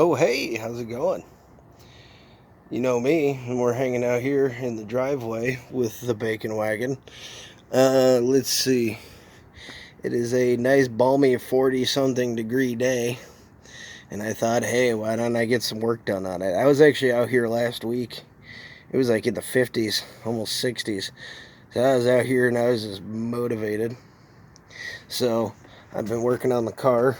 Oh, hey, how's it going? You know me, and we're hanging out here in the driveway with the bacon wagon. Let's see. It is a nice, balmy 40 something degree day, and I thought, hey, why don't I get some work done on it? I was actually out here last week. It was like in the 50s, almost 60s. So I was out here and I was just motivated. So I've been working on the car.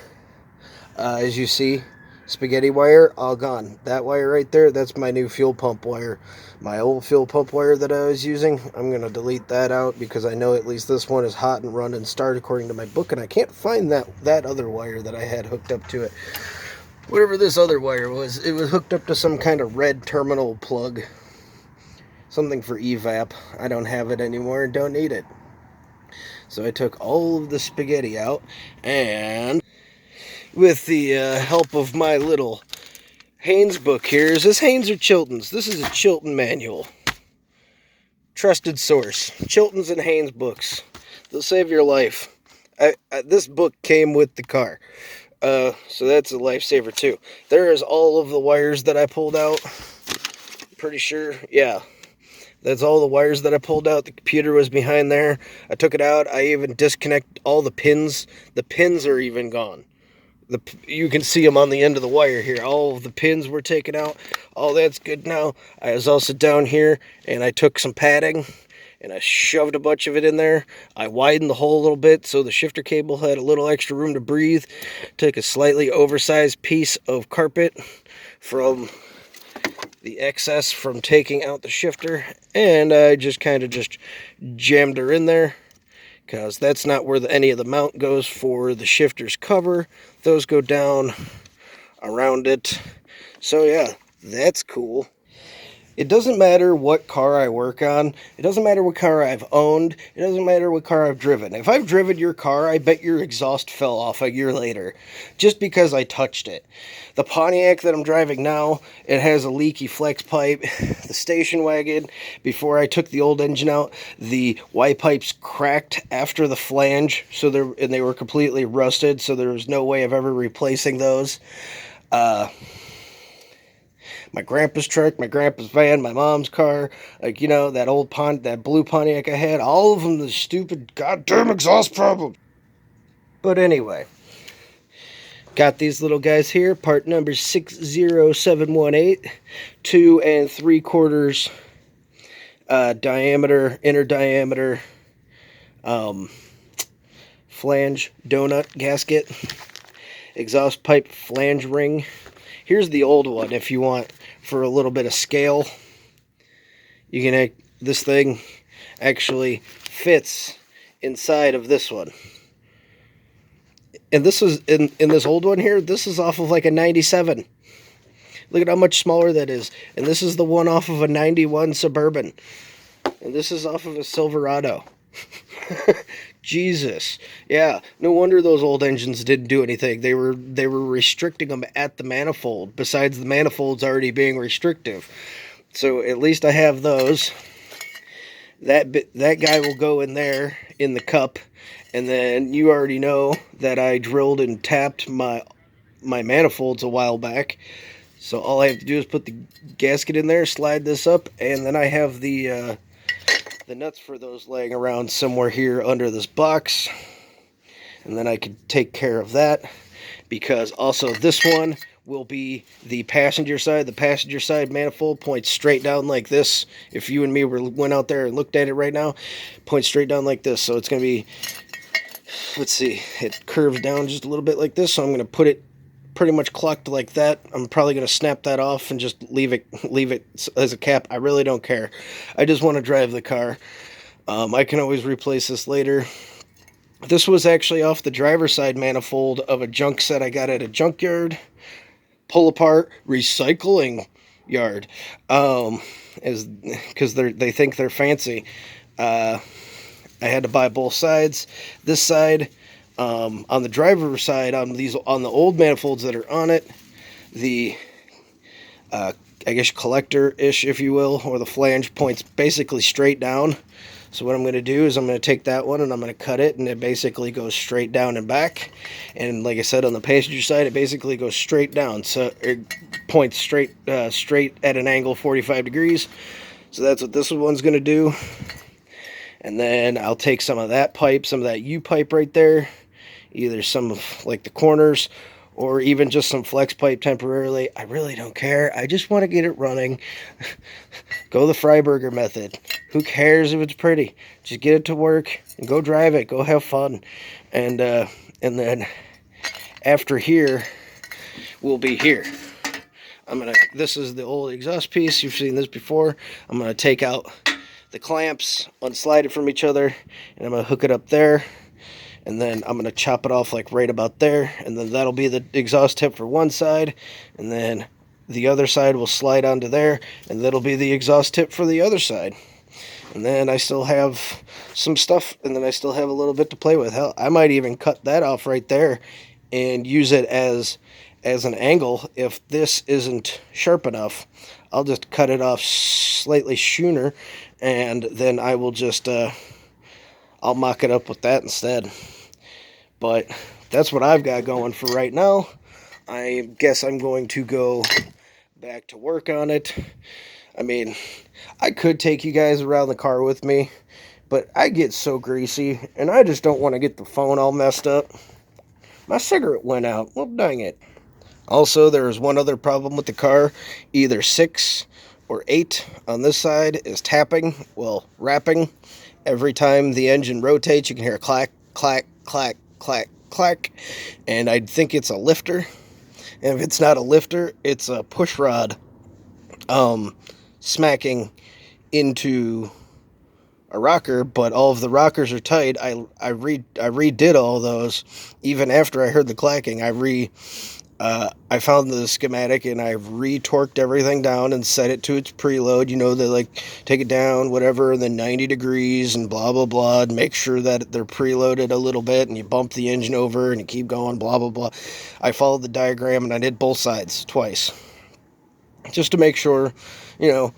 As you see, spaghetti wire all gone. That wire right there, that's my new fuel pump wire. My old fuel pump wire that I was using, I'm going to delete that out because I know at least this one is hot and run and start according to my book, and I can't find that other wire that I had hooked up to it. Whatever this other wire was, it was hooked up to some kind of red terminal plug. Something for evap. I don't have it anymore and don't need it. So I took all of the spaghetti out, and with the help of my little Haynes book here. Is this Haynes or Chilton's? This is a Chilton manual. Trusted source. Chilton's and Haynes books. They'll save your life. This book came with the car. So that's a lifesaver too. There is all of the wires that I pulled out. Pretty sure. Yeah. That's all the wires that I pulled out. The computer was behind there. I took it out. I even disconnected all the pins. The pins are even gone. You can see them on the end of the wire here. All of the pins were taken out. All that's good now. I was also down here and I took some padding and I shoved a bunch of it in there. I widened the hole a little bit so the shifter cable had a little extra room to breathe. Took a slightly oversized piece of carpet from the excess from taking out the shifter, and I just kind of jammed her in there, because that's not where any of the mount goes for the shifter's cover. Those go down around it. So yeah, that's cool. It doesn't matter what car I work on. It doesn't matter what car I've owned. It doesn't matter what car I've driven. If I've driven your car, I bet your exhaust fell off a year later, just because I touched it. The Pontiac that I'm driving now, it has a leaky flex pipe. The station wagon, before I took the old engine out, the Y pipes cracked after the flange, and they were completely rusted, so there was no way of ever replacing those. My grandpa's truck, my grandpa's van, my mom's car, that blue Pontiac I had, all of them the stupid goddamn exhaust problem. But anyway, got these little guys here, part number 60718, 2 3/4 diameter, inner diameter, flange donut gasket, exhaust pipe flange ring. Here's the old one if you want for a little bit of scale. This thing actually fits inside of this one. And this is in this old one here, this is off of like a 97. Look at how much smaller that is. And this is the one off of a 91 Suburban. And this is off of a Silverado. Jesus. Yeah, no wonder those old engines didn't do anything. They were restricting them at the manifold, besides the manifolds already being restrictive. So at least I have those. That guy will go in there in the cup, and then you already know that I drilled and tapped my manifolds a while back. So all I have to do is put the gasket in there, slide this up, and then I have the nuts for those laying around somewhere here under this box, and then I can take care of that, because also this one will be the passenger side. The passenger side manifold points straight down like this. If you and me went out there and looked at it right now, points straight down like this. So it's going to be, let's see, it curves down just a little bit like this, so I'm going to put it pretty much clocked like that. I'm probably going to snap that off and just leave it as a cap. I really don't care. I just want to drive the car. I can always replace this later. This was actually off the driver's side manifold of a junk set I got at a junkyard, pull apart recycling yard, because they think they're fancy. I had to buy both sides. This side, on the driver's side, on the old manifolds that are on it, the I guess collector-ish, if you will, or the flange points basically straight down. So what I'm going to do is I'm going to take that one and I'm going to cut it, and it basically goes straight down and back. And like I said, on the passenger side, it basically goes straight down. So it points straight at an angle 45 degrees. So that's what this one's going to do. And then I'll take some of that pipe, some of that U-pipe right there, either some of like the corners or even just some flex pipe temporarily. I really don't care. I just want to get it running. Go the Freiberger method. Who cares if it's pretty? Just get it to work and go drive it. Go have fun. And then after here, we'll be here. This is the old exhaust piece. You've seen this before. I'm going to take out the clamps, unslide it from each other, and I'm going to hook it up there. And then I'm going to chop it off like right about there. And then that'll be the exhaust tip for one side. And then the other side will slide onto there. And that'll be the exhaust tip for the other side. And then I still have some stuff. And then I still have a little bit to play with. Hell, I might even cut that off right there and use it as an angle. If this isn't sharp enough, I'll just cut it off slightly sooner. And then I will just... I'll mock it up with that instead. But that's what I've got going for right now. I guess I'm going to go back to work on it. I mean, I could take you guys around the car with me, but I get so greasy, and I just don't want to get the phone all messed up. My cigarette went out. Well, dang it. Also, there's one other problem with the car. Either 6 or 8 on this side is tapping, well, rapping. Every time the engine rotates, you can hear a clack, clack, clack, clack, clack. And I think it's a lifter. And if it's not a lifter, it's a push rod smacking into a rocker. But all of the rockers are tight. I redid all those. Even after I heard the clacking, I found the schematic and I retorqued everything down and set it to its preload. You know, they like take it down, whatever, and then 90 degrees and blah, blah, blah, and make sure that they're preloaded a little bit, and you bump the engine over and you keep going, blah, blah, blah. I followed the diagram and I did both sides twice just to make sure, you know,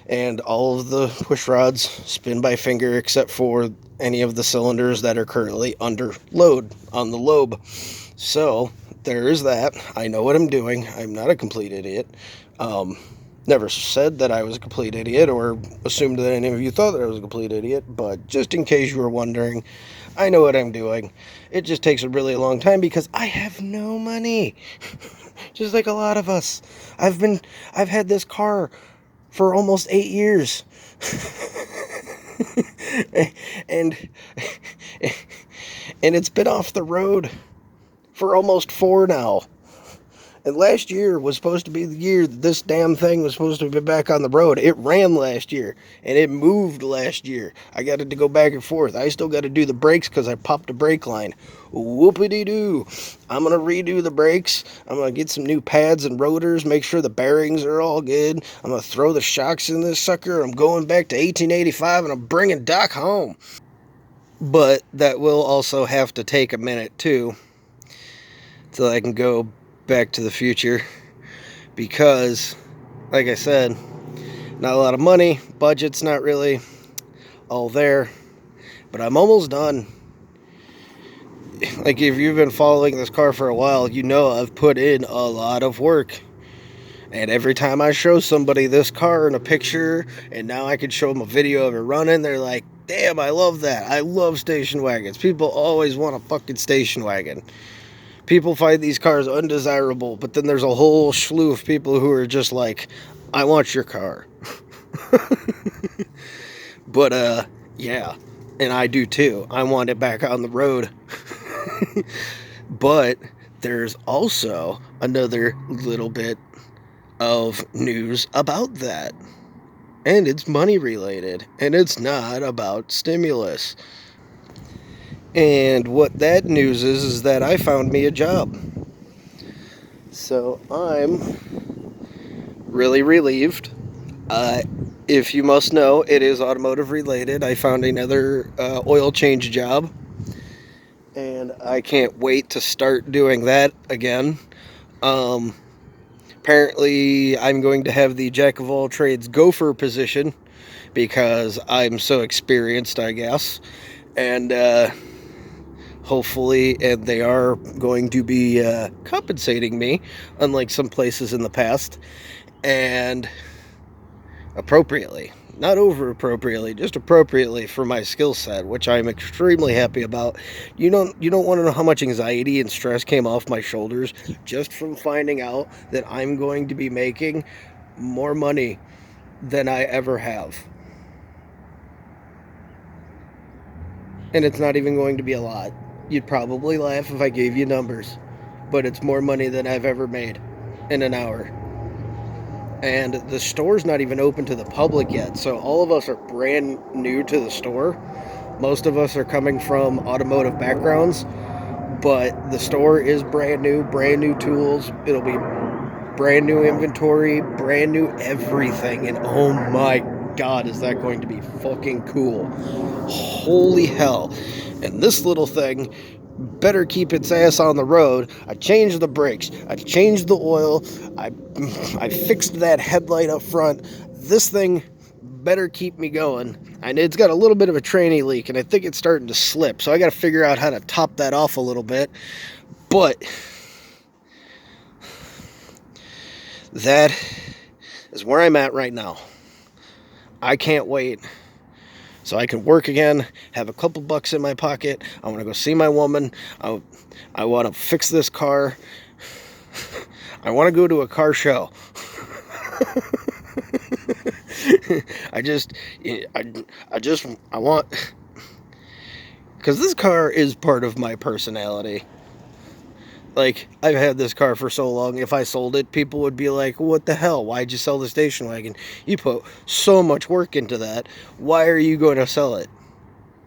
and all of the push rods spin by finger except for any of the cylinders that are currently under load on the lobe. So there is that. I know what I'm doing. I'm not a complete idiot. Never said that I was a complete idiot or assumed that any of you thought that I was a complete idiot, but just in case you were wondering, I know what I'm doing. It just takes a really long time because I have no money. Just like a lot of us. I've had this car for almost 8 years. and it's been off the road for almost 4 now. And last year was supposed to be the year that this damn thing was supposed to be back on the road. It ran last year, and it moved last year. I got it to go back and forth. I still got to do the brakes because I popped a brake line. Whoopity-doo. I'm going to redo the brakes. I'm going to get some new pads and rotors, make sure the bearings are all good. I'm going to throw the shocks in this sucker. I'm going back to 1885, and I'm bringing Doc home. But that will also have to take a minute, too, till I can go Back to the Future, because like I said, not a lot of money, budget's not really all there, but I'm almost done. Like, if you've been following this car for a while, you know I've put in a lot of work, and every time I show somebody this car in a picture, and now I can show them a video of it running, they're like, damn, I love that. I love station wagons. People always want a fucking station wagon. People find these cars undesirable, but then there's a whole slew of people who are just like, I want your car. But, yeah, and I do too. I want it back on the road. But there's also another little bit of news about that. And it's money related, and it's not about stimulus. And what that news is that I found me a job. So I'm really relieved. If you must know, it is automotive related. I found another oil change job, and I can't wait to start doing that again. Apparently, I'm going to have the jack of all trades gopher position, because I'm so experienced, I guess. And hopefully, and they are going to be compensating me, unlike some places in the past, and appropriately. Not over appropriately, just appropriately for my skill set, which I'm extremely happy about. You don't want to know how much anxiety and stress came off my shoulders just from finding out that I'm going to be making more money than I ever have. And it's not even going to be a lot. You'd probably laugh if I gave you numbers, but it's more money than I've ever made in an hour. And the store's not even open to the public yet, so all of us are brand new to the store. Most of us are coming from automotive backgrounds, but the store is brand new tools. It'll be brand new inventory, brand new everything, and oh my god, is that going to be fucking cool. Holy hell. And this little thing better keep its ass on the road. I changed the brakes, I changed the oil, I I fixed that headlight up front. This thing better keep me going. And it's got a little bit of a tranny leak, and I think it's starting to slip, so I got to figure out how to top that off a little bit. But that is where I'm at right now. I can't wait so I can work again, have a couple bucks in my pocket. I want to go see my woman. I want to fix this car. I want to go to a car show. I just, I want, because this car is part of my personality. Like, I've had this car for so long, if I sold it, people would be like, what the hell? Why'd you sell the station wagon? You put so much work into that. Why are you going to sell it?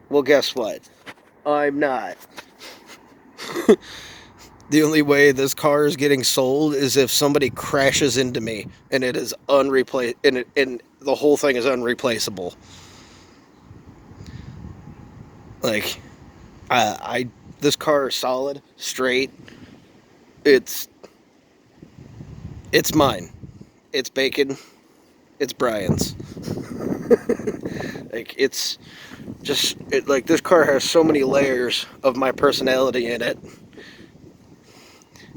Well, guess what? I'm not. The only way this car is getting sold is if somebody crashes into me and it is and the whole thing is unreplaceable. Like, I this car is solid, straight. It's it's mine. It's Bacon. It's Brian's. Like, it's just like this car has so many layers of my personality in it.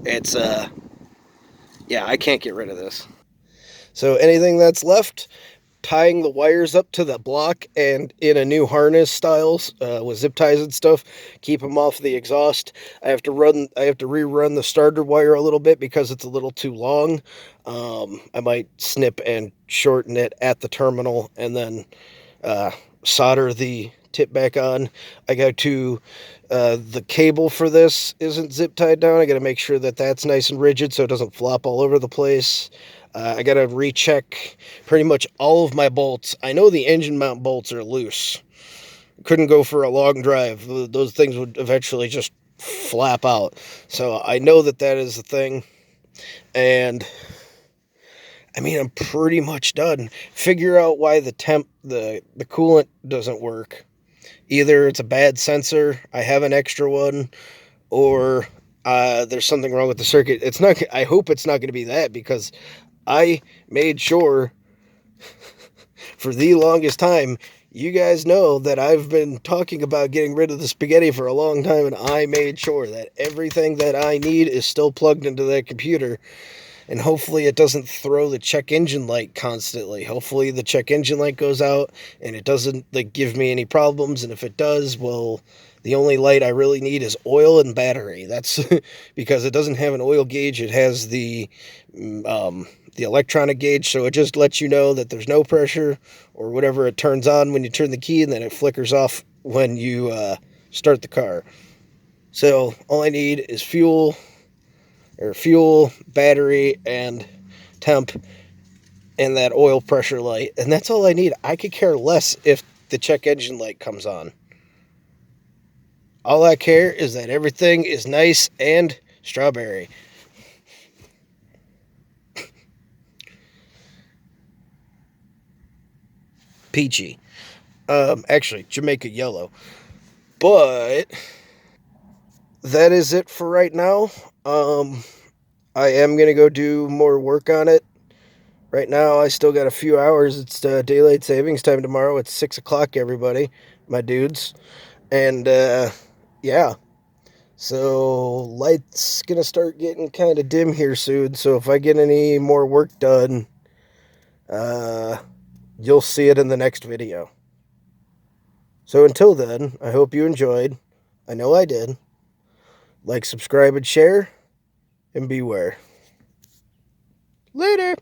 It's yeah, I can't get rid of this. So anything that's left, tying the wires up to the block and in a new harness styles with zip ties and stuff, keep them off the exhaust. I have to rerun the starter wire a little bit because it's a little too long. I might snip and shorten it at the terminal and then solder the tip back on. I got to the cable for this isn't zip tied down. I got to make sure that that's nice and rigid so it doesn't flop all over the place. I got to recheck pretty much all of my bolts. I know the engine mount bolts are loose. Couldn't go for a long drive. Those things would eventually just flap out. So I know that that is a thing. And I mean, I'm pretty much done. Figure out why the coolant doesn't work. Either it's a bad sensor, I have an extra one, or there's something wrong with the circuit. It's not. I hope it's not going to be that, because I made sure for the longest time. You guys know that I've been talking about getting rid of the spaghetti for a long time, and I made sure that everything that I need is still plugged into that computer. And hopefully it doesn't throw the check engine light constantly. Hopefully the check engine light goes out and it doesn't like give me any problems. And if it does, well, the only light I really need is oil and battery. That's because it doesn't have an oil gauge. It has the electronic gauge, so it just lets you know that there's no pressure or whatever. It turns on when you turn the key, and then it flickers off when you start the car. So all I need is fuel, battery, and temp, and that oil pressure light. And that's all I need. I could care less if the check engine light comes on. All I care is that everything is nice and strawberry. Peachy. Actually, Jamaica yellow. But that is it for right now. I am going to go do more work on it Right now, I still got a few hours. It's daylight savings time tomorrow. It's 6 o'clock, everybody, my dudes. And, yeah. So, light's going to start getting kind of dim here soon. So, if I get any more work done, you'll see it in the next video. So, until then, I hope you enjoyed. I know I did. Like, subscribe, and share. And beware. Later.